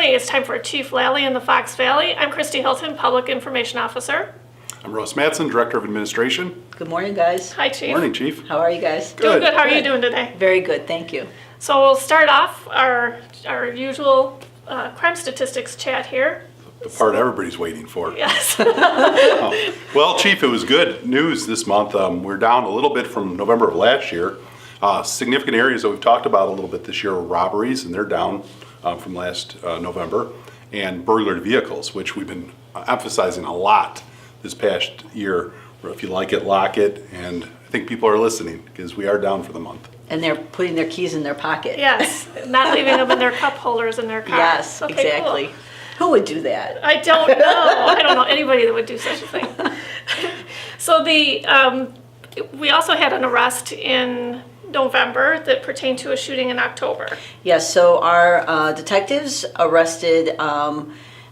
morning. It's time for Chief Lalley in the Fox Valley. I'm Christy Hilton, Public Information Officer. I'm Ross Matson, Director of Administration. Good morning, guys. Hi, Chief. Morning, Chief. How are you guys? Doing good. How are you doing today? Very good, thank you. So we'll start off our usual crime statistics chat here. The part everybody's waiting for. Yes. Well, Chief, it was good news this month. We're down a little bit from November of last year. Significant areas that we've talked about a little bit this year are robberies, and they're down from last November, and burglary vehicles, which we've been emphasizing a lot this past year. If you like it, lock it, and I think people are listening because we are down for the month. And they're putting their keys in their pocket. Yes. Not leaving them in their cup holders in their car. Yes, Okay, exactly. cool. Who would do that? I don't know. I don't know anybody that would do such a thing. So we also had an arrest in November that pertained to a shooting in October. Yes, so our detectives arrested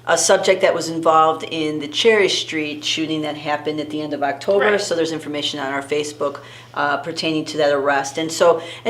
a subject that was involved in the Cherry Street shooting that happened at the end of October. Right. So there's information on our Facebook pertaining to that arrest. And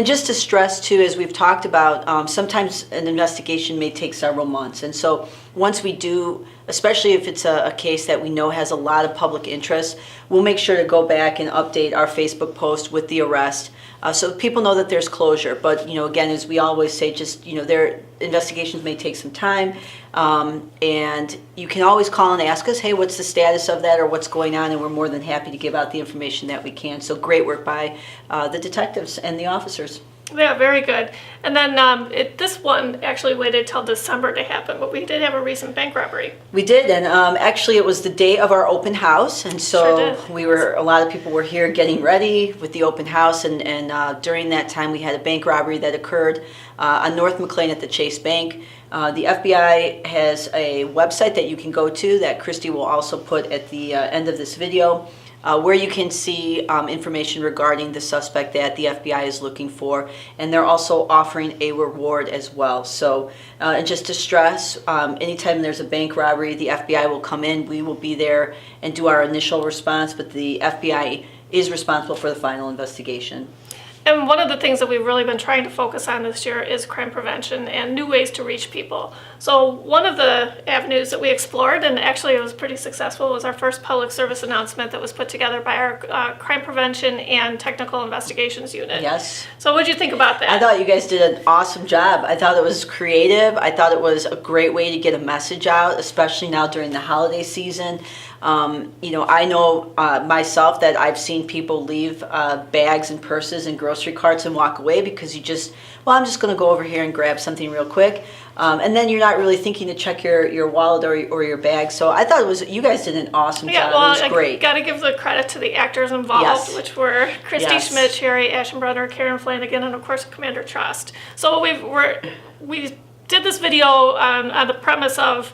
just to stress too, as we've talked about, sometimes an investigation may take several months. And so once we do, especially if it's a case that we know has a lot of public interest, we'll make sure to go back and update our Facebook post with the arrest. So people know that there's closure. But, again, as we always say, just, their investigations may take some time. And you can always call and ask us, hey, what's the status of that or what's going on? And we're more than happy to give out the information that we can. So great work by the detectives and the officers. Yeah, very good. And then this one actually waited till December to happen, but we did have a recent bank robbery. We did, and actually it was the day of our open house, and so Sure did. a lot of people were here getting ready with the open house, and during that time we had a bank robbery that occurred on North McLean at the Chase Bank. The FBI has a website that you can go to that Christy will also put at the end of this video, where you can see information regarding the suspect that the FBI is looking for, and they're also offering a reward as well. So, and just to stress, anytime there's a bank robbery, the FBI will come in, we will be there and do our initial response, but the FBI is responsible for the final investigation. And one of the things that we've really been trying to focus on this year is crime prevention and new ways to reach people. So one of the avenues that we explored, and actually it was pretty successful, was our first public service announcement that was put together by our crime prevention and technical investigations unit. Yes. So what did you think about that? I thought you guys did an awesome job. I thought it was creative. I thought it was a great way to get a message out, especially now during the holiday season. I know myself that I've seen people leave bags and purses and grocery carts and walk away because I'm just going to go over here and grab something real quick. And then you're not really thinking to check your wallet or your bag. So I thought you guys did an awesome job. Well, it was great. I got to give the credit to the actors involved, Yes. which were Christy Yes. Schmidt, Sherry Aschenbrunner, Karen Flanagan, and of course Commander Trust. So we did this video on the premise of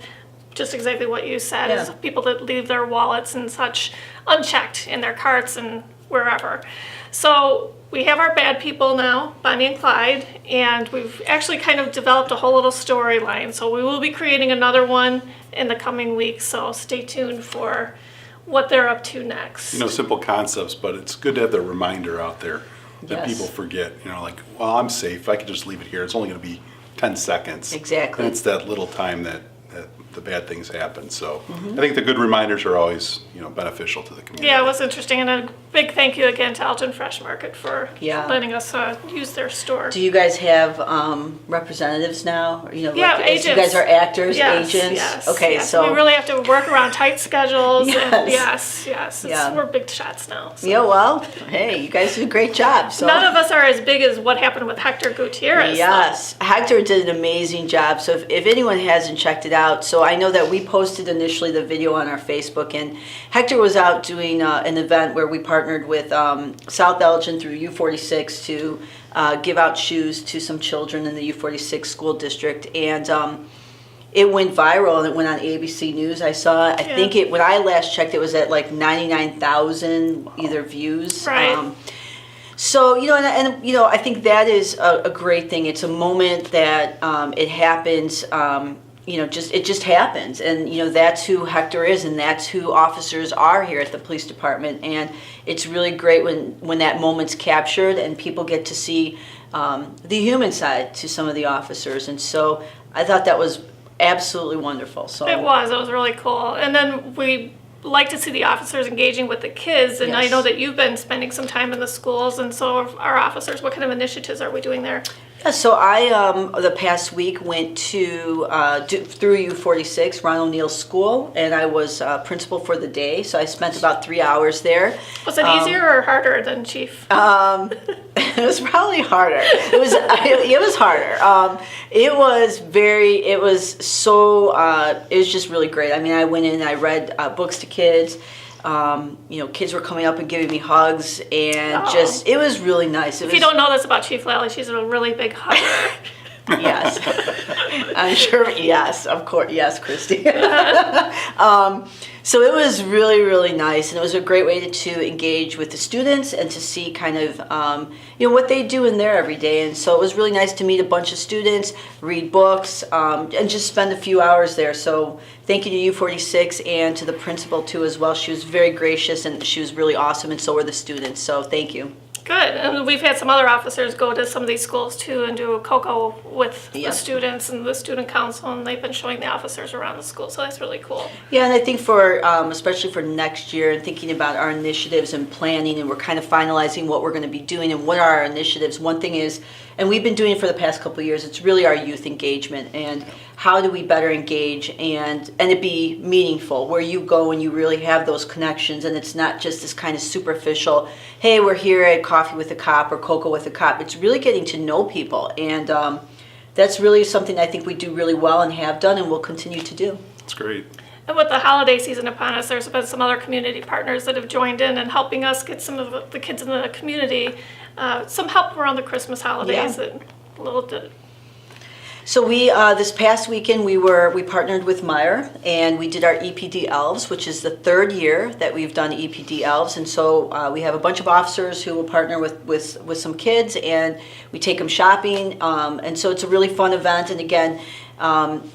just exactly what you said, is people that leave their wallets and such unchecked in their carts and wherever. So we have our bad people now, Bonnie and Clyde, and we've actually kind of developed a whole little storyline. So we will be creating another one in the coming weeks, so stay tuned for what they're up to next. Simple concepts, but it's good to have the reminder out there that Yes. people forget. Well, I'm safe. I can just leave it here. It's only going to be 10 seconds. Exactly. And it's that little time that the bad things happen. So I think the good reminders are always, beneficial to the community. Yeah, it was interesting, and a big thank you again to Elgin Fresh Market for letting us use their store. Do you guys have representatives now? Agents. You guys are actors, Yes, agents? yes, Okay, yes. so. We really have to work around tight schedules. Yes. And Yeah. we're big shots now. So. Yeah, well, hey, you guys did a great job. So. None of us are as big as what happened with Hector Gutierrez. Yes, Hector did an amazing job. So if anyone hasn't checked it out, so I know that we posted initially the video on our Facebook, and Hector was out doing an event where we partnered with South Elgin through U46 to give out shoes to some children in the U46 school district, and it went viral and it went on ABC News. I saw it. I think when I last checked, it was at like 99,000 either views. Right. So, I think that is a great thing. It's a moment that it happens, it just happens. And, that's who Hector is, and that's who officers are here at the police department. And it's really great when that moment's captured and people get to see the human side to some of the officers. And so I thought that was absolutely wonderful. So It was really cool. And then we like to see the officers engaging with the kids, and I Yes. know that you've been spending some time in the schools, and so are our officers. What kind of initiatives are we doing there? Yeah, so I, the past week, went to, through U46, Ron O'Neill's school, and I was principal for the day, so I spent about 3 hours there. Was it easier or harder than Chief? It was probably harder. It was harder. It was just really great. I mean, I went in and I read books to kids. Kids were coming up and giving me hugs, and it was really nice. If you don't know this about Chief Lalley, she's a really big hugger. Yes, I'm sure. Yes, of course. Yes, Christy. So it was really, really nice, and it was a great way to engage with the students and to see kind of what they do in there every day. And so it was really nice to meet a bunch of students, read books, and just spend a few hours there. So thank you to U46 and to the principal too as well. She was very gracious and she was really awesome, and so were the students. So thank you. Good. And we've had some other officers go to some of these schools too and do a cocoa with Yeah. the students and the student council, and they've been showing the officers around the school, so that's really cool. Yeah, and I think for, especially for next year and thinking about our initiatives and planning, and we're kind of finalizing what we're going to be doing and what are our initiatives. One thing is, and we've been doing it for the past couple of years, it's really our youth engagement and how do we better engage and it be meaningful, where you go and you really have those connections and it's not just this kind of superficial, hey, we're here at Coffee with a Cop or Cocoa with a Cop. It's really getting to know people, and that's really something I think we do really well and have done and will continue to do. That's great. And with the holiday season upon us, there's been some other community partners that have joined in and helping us get some of the kids in the community some help around the Christmas holidays. Yeah. And a little bit. So we this past weekend we partnered with Meyer and we did our EPD Elves, which is the third year that we've done EPD Elves, and so we have a bunch of officers who will partner with some kids, and we take them shopping, and so it's a really fun event. And again,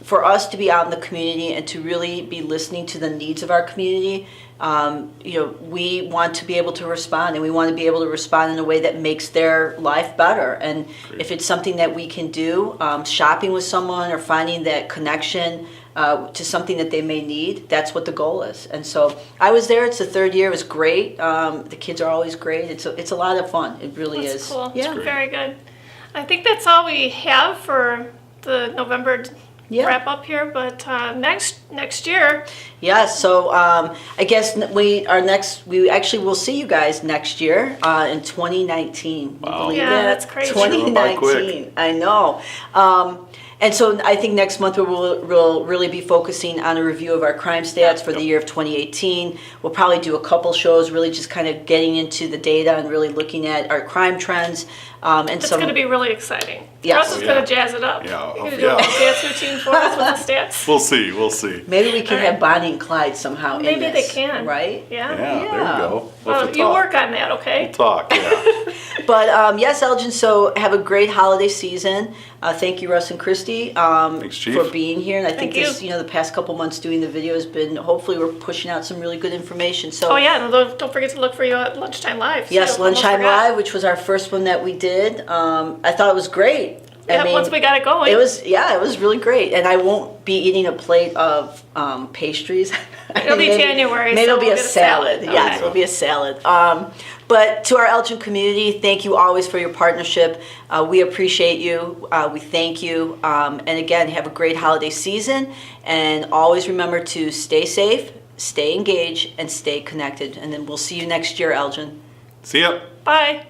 for us to be out in the community and to really be listening to the needs of our community, we want to be able to respond, and we want to be able to respond in a way that makes their life better. And if it's something that we can do, shopping with someone or finding that connection to something that they may need, that's what the goal is. And so I was there. It's the third year. It was great. The kids are always great. It's a lot of fun. It really That's is. cool. Yeah. Very good. I think that's all we have for the November Yeah. wrap up here, but next year. Yeah, so I guess we actually will see you guys next year in 2019. Wow. You believe Yeah, that? that's crazy. 2019. I know. And so I think next month we'll really be focusing on a review of our crime stats for the year of 2018. We'll probably do a couple shows, really just kind of getting into the data and really looking at our crime trends. It's going to be really exciting. Yes. Russ is Oh, going yeah. to jazz it up. Yeah. You're going to do a little dance routine for us with the stats. We'll see. Maybe we can All right. have Bonnie and Clyde somehow. Maybe in they this, can. right? Yeah, Yeah. there you go. Well, you work on that, okay? Talk, yeah. But yes, Elgin, so have a great holiday season. Thank you, Russ and Christy, Thanks, Chief. for being here. And I think Thank this, you. the past couple months doing the video has been, hopefully we're pushing out some really good information. So Oh, yeah. And don't forget to look for you at Lunchtime Live. yes, too. Almost Lunchtime forgot. Live, which was our first one that we did. I thought it was great. Yeah, once we got it going. It was really great. And I won't be eating a plate of pastries. It'll be January, Maybe so it'll be we'll a get a salad. salad. Yes, Okay. it'll be a salad. But to our Elgin community, thank you always for your partnership. We appreciate you. We thank you. And again, have a great holiday season. And always remember to stay safe, stay engaged, and stay connected. And then we'll see you next year, Elgin. See ya. Bye.